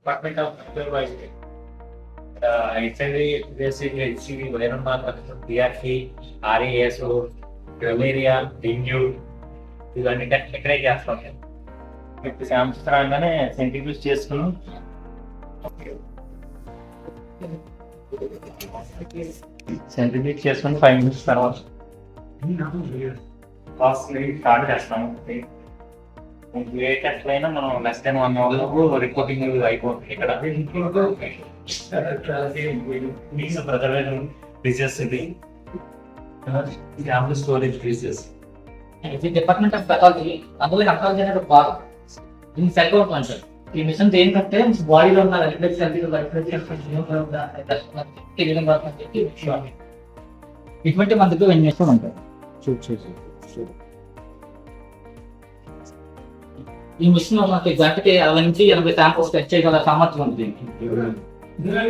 Department of HIV basic HCV viral marker TRC RAS malaria dengue ఇవన్నీ test ఇక్కడే చేస్తాం. మీకు శాంపిల్స్ రాగానే సెంట్రిఫ్యూజ్ చేసుకుని సెంట్రిఫ్యూజ్ చేసుకుని 5 minutes తర్వాత స్టార్ట్ చేస్తాము. ఏ టెస్ట్ అయినా మనం less than 1 hour రిపోర్టింగ్ అయిపోతుంది. ఇక్కడ ప్రిజర్వేషన్ ఫీచర్స్ ఇది శాంపుల్ స్టోరేజ్ ఫీచర్స్. ఇది డిపార్ట్మెంట్ ఆఫ్ పెథాలజీ. అందులో హెపటాలజీ అనేది భాగం. దీన్ని సెల్ కౌంట్ అంటారు. ఈ మిషన్ ఏంటంటే బాడీలో ఉన్న ఇటువంటి మన దగ్గర ఇన్వెస్ట్మెంట్ ఉంటాయి. ఈ మిషన్ మనకి గంటకి 60 నుంచి 80 శాంపుల్స్ టెస్ట్ చేయగల సామర్థ్యం ఉంది.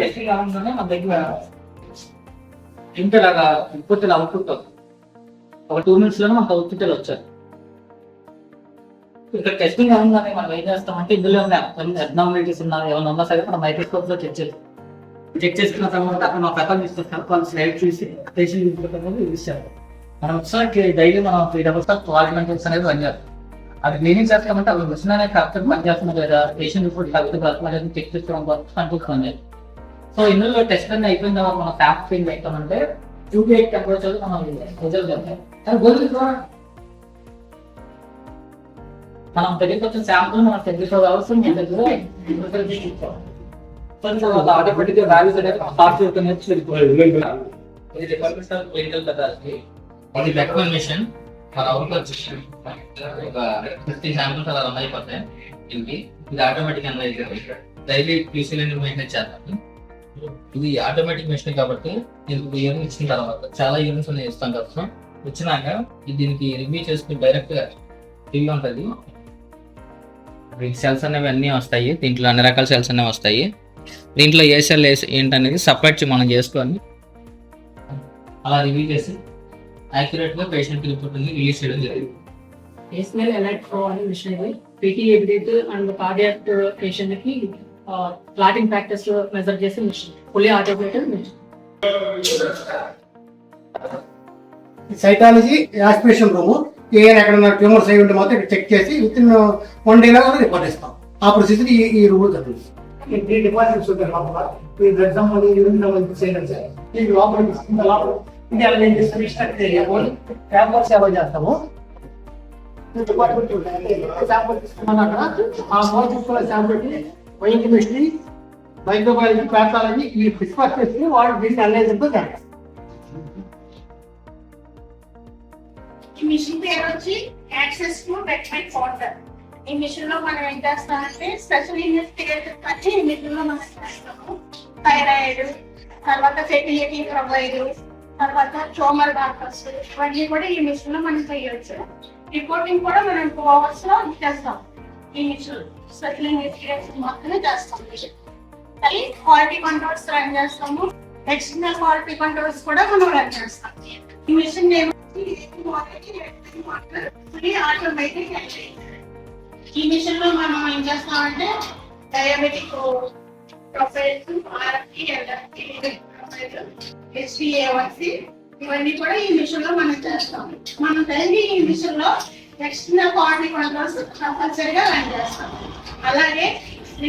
టెస్టింగ్ కావాలంటే మన దగ్గర ఇంతలాగా ఇన్పుట్ అవుట్పుట్ ఒక 2 minutes లోనే మనకు అవుట్పుట్ వచ్చారు. ఇక్కడ టెస్టింగ్ కావాలని మనం ఏం చేస్తామంటే ఇందులో అబ్నార్మాలిటీస్ ఉన్నా ఏమైనా ఉన్నా సరే మనం మైక్రోస్కోప్ లో చెక్ చేసుకున్న తర్వాత అక్కడ మా పెద్ద తీసుకొస్తాం. వాళ్ళు స్లైడ్ చూసి పేషెంట్ యూజ్ చేస్తాం. మనం ఒకసారి డైలీ మనం 3 hours క్వాలిటీ కంట్రోల్స్ అనేది రన్ చేస్తాం. అది క్లీనింగ్ చేస్తామంటే అవి మిషన్ అనేది కరెక్ట్గా పనిచేస్తున్నా లేదా పేషెంట్ రిపోర్ట్ కరెక్ట్గా చెక్ చేసుకోవడం కంట్రోల్స్ పనిచేస్తాం. సో ఇందులో టెస్ట్ అన్ని అయిపోయిన తర్వాత మనం శాంపుల్ అవుతామంటే 2-8 టెంపరేచర్ మనం రిజల్ట్ చేస్తాం. మనం దగ్గరికి వచ్చిన శాంపుల్ మనం 24 hours మన దగ్గర ఆటోమేటిక్గా వాల్యూస్ అనేది స్టార్ట్ అవుతుంది. ఇది డిపార్ట్మెంట్ ఆఫ్ క్లినికల్ పెథాలజీ. ఇది బెక్మన్ మిషన్. మన అవుట్పుట్ ఒక 50 శాంపుల్స్ అలా రన్ అయిపోతాయి. దీనికి ఇది ఆటోమేటిక్ అనలైజ్ డైలీ క్యూసీలని మెయింటైన్ చేస్తాము. ఇది ఆటోమేటిక్ మిషన్ కాబట్టి దీనికి యూరిన్ ఇచ్చిన తర్వాత చాలా యూరిన్స్ అనేది ఇస్తాం కదా. వచ్చినాక దీనికి రివ్యూ చేసుకుని డైరెక్ట్ గా రివ్యూ ఉంటుంది. సెల్స్ అనేవి అన్నీ వస్తాయి. దీంట్లో అన్ని రకాల సెల్స్ అనేవి వస్తాయి. దీంట్లో ఏ సెల్ ఏంటనేది సపరేట్ మనం చేసుకొని అలా రివ్యూ చేసి యాక్యురేట్ గా పేషెంట్ రిపోర్ట్ రిలీజ్ చేయడం జరిగింది. ASML Alert Pro అనే మిషన్ ఇది PTA breath and cardiac patient కి క్లాటింగ్ ఫ్యాక్టర్స్ మెజర్ చేసే machine. Fully automated machine. Cytology aspiration room ఎక్కడ ట్యూమర్స్ అయి ఉంటే మాత్రం ఇక్కడ చెక్ చేసి విత్ ఇన్ 1 day లాగా రిపోర్ట్ ఇస్తాం. ఆ ప్రొసీజర్ ఈ రూమ్ జరుగుతుంది. 3 డిపార్ట్మెంట్స్ ఉంటాయి లోపల. ఈ బ్లడ్ సంబంధించి యూరిన్ సంబంధించి చేయాలి. ఈ లోపల ఇది అలా నేను శాంపుల్స్ సేవ చేస్తాము. డిపార్ట్మెంట్ శాంపుల్ తీసుకున్నాక ఆ మోల్ తీసుకున్న శాంపుల్కి బయోకెమిస్ట్రీ మైక్రోబయాలజీ ప్యాథాలజీ ఈ డిస్కస్ చేసి వాళ్ళు దీన్ని అనలైజ్ చేస్తారు. ఈ మిషన్ పేరు వచ్చి యాక్సెస్ టు బెట్మెంట్ పోర్టల్. ఈ మిషన్ లో మనం ఏం చేస్తామంటే స్పెషల్ ఇన్వెస్టిగేషన్ వచ్చి ఈ మిషన్ లో మనం చేస్తాము. థైరాయిడ్, తర్వాత ఫెర్టిలిటీ ప్రొవైడ్, తర్వాత ట్యూమర్ డాక్టర్స్ ఇవన్నీ కూడా ఈ మిషన్ లో మనం చేయొచ్చు. రిపోర్టింగ్ కూడా మనం 2 hours లో చేస్తాం. ఈ మిషన్ స్పెషల్ ఇన్వెస్టిగేషన్ మాత్రమే చేస్తాం. అది క్వాలిటీ కంట్రోల్స్ రన్ చేస్తాము. ఎక్స్టర్నల్ క్వాలిటీ కంట్రోల్స్ కూడా మనం రన్ చేస్తాం. ఈ మిషన్ ఆటోమేటిక్. ఈ మిషన్ లో మనం ఏం చేస్తామంటే diabetic profiles, RFT, LFT profile, HbA1c ఇవన్నీ కూడా ఈ మిషన్ లో మనం చేస్తాం. మనం డైలీ ఈ మిషన్ లో ఎక్స్టర్నల్ క్వాలిటీ కంట్రోల్స్ కంపల్సరీగా రన్ చేస్తాం. అలాగే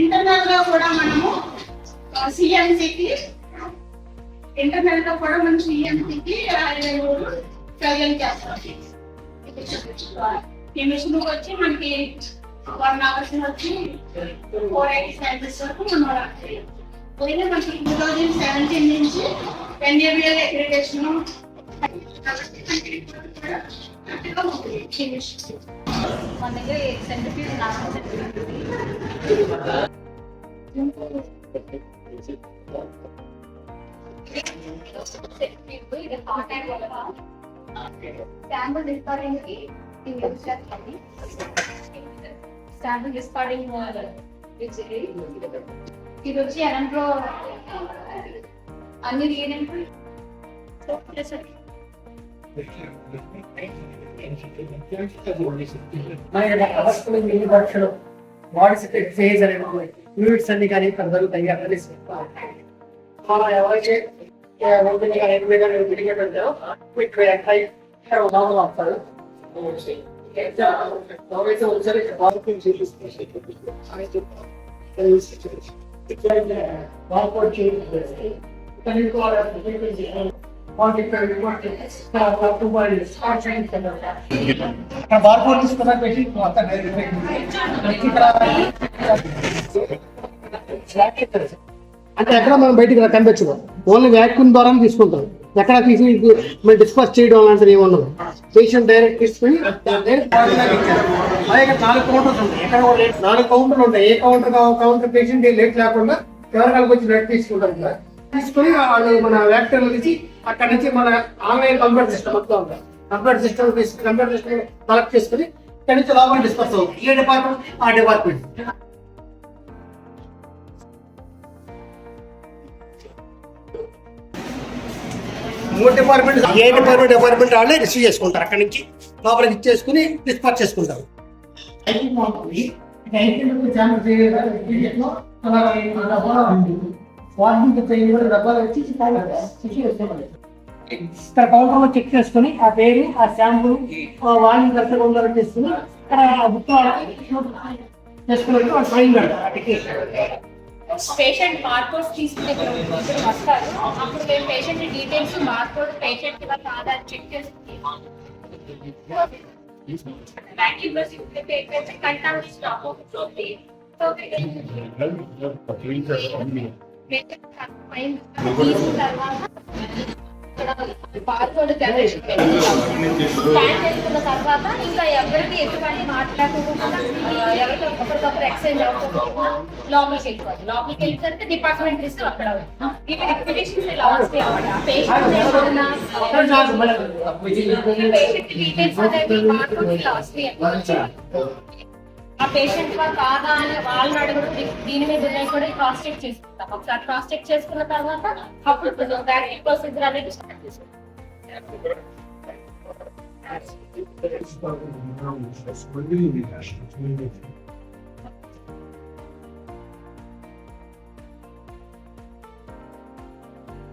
ఇంటర్నల్ గా కూడా మనము సిఎంసికి ఇంటర్నల్ గా కూడా మనం సిఎంసికి ప్రజెంట్ చేస్తాం. ఈ మిషన్ వచ్చి మనకి 1 hour వచ్చి 480 samples వరకు మనం రావాలి. పోయిన మనకి 2017 నుంచి NABL అక్రిడిటేషన్ మన దగ్గర సెంట్రిఫ్యూజ్ ఇది హాట్ అండ్ శాంపుల్ డిస్కార్డింగ్ కి యూజ్ చేస్తాము. శాంపుల్ డిస్కార్డింగ్ ఇది వచ్చి ఎనంలో అన్ని రీడింగ్ వాట్ ఇస్ ఫేజ్ అనేది ఫ్లూయిడ్స్ అన్ని కానీ ఇక్కడ జరుగుతాయి అన్నీ మనం ఎవరైతే మెడికేట్ ఉంటారో ఇక్కడ ఉదాహరణ వస్తారు ఎవరైతే వచ్చారో ఇక్కడ బార్కోడ్ బార్కోడ్ తీసుకున్న పెట్టి మొత్తం అంటే ఎక్కడ మనం బయటికి కనిపించదు, ఓన్లీ వ్యాక్యూమ్ ద్వారా తీసుకుంటాం. ఎక్కడ తీసి మేము డిస్పర్స్ చేయడం అలాంటిది ఏమి ఉండదు. పేషెంట్ డైరెక్ట్ తీసుకుని డైరెక్ట్ అలాగే 4 కౌంటర్స్ ఉంటాయి. ఎక్కడ 4 కౌంటర్లు ఉంటాయి. ఏ కౌంటర్ పేషెంట్ లేట్ లేకుండా ఎవరికాలకు వచ్చి బ్లడ్ తీసుకుంటారు కదా. తీసుకుని వాళ్ళు మన వ్యాక్టర్లు తీసి అక్కడ నుంచి మన ఆన్లైన్ కంప్యూటర్ సిస్టమ్ మొత్తం ఉంటాయి. కంప్యూటర్ సిస్టమ్ కలెక్ట్ చేసుకుని ఇక్కడ నుంచి లోపల డిస్పర్స్ అవుతుంది. ఏ డిపార్ట్మెంట్ ఆ డిపార్ట్మెంట్. మూడు డిపార్ట్మెంట్ వాళ్ళే రిసీవ్ చేసుకుంటారు. అక్కడి నుంచి లోపలికి ఇచ్చేసుకుని డిస్పాచ్ చేసుకుంటారు. ఇక్కడ కౌంటర్ లో చెక్ చేసుకుని ఆ పేరు ఆ శాంపుల్ వాడిని కరెక్ట్గా ఉండాలని చేసుకుని ఇక్కడ బుక్ చేసుకున్నట్టు సైన్ పెడతారు. పేషెంట్ బార్కోడ్ తీసుకునే వస్తారు. అప్పుడు మేము పేషెంట్ డీటెయిల్స్ బార్కోడ్ పేషెంట్ కాదా చెక్ చేసుకుని కంటాక్ట్ స్టాప్ అవుతుంది. బార్కోడ్ స్కాన్ చేసుకున్న తర్వాత ఇంకా ఎవరికి ఎటువంటి మాట్లాడకుండా ఎవరికి ఒకరికొకరు ఎక్స్చేంజ్ అవ్వకుండా లోపలికి వెళ్ళిపోవాలి. లోపలికి వెళ్ళిపోతే డిపార్ట్మెంట్ రిస్క్ అక్కడ ఇవి రిక్విజిషన్స్ లాస్ట్ పేషెంట్ డీటెయిల్స్ అనేది బార్కోడ్ లాస్ట్ ఆ పేషెంట్ వాళ్ళు కాదా అని వాళ్ళని అడుగుతూ దీని మీద కూడా క్రాస్ చెక్ చేసుకుంటాం. ఒకసారి క్రాస్ చెక్ చేసుకున్న తర్వాత అప్పుడు బ్యాక్ ప్రొసీజర్ అనేది స్టార్ట్ చేసుకుంటాం.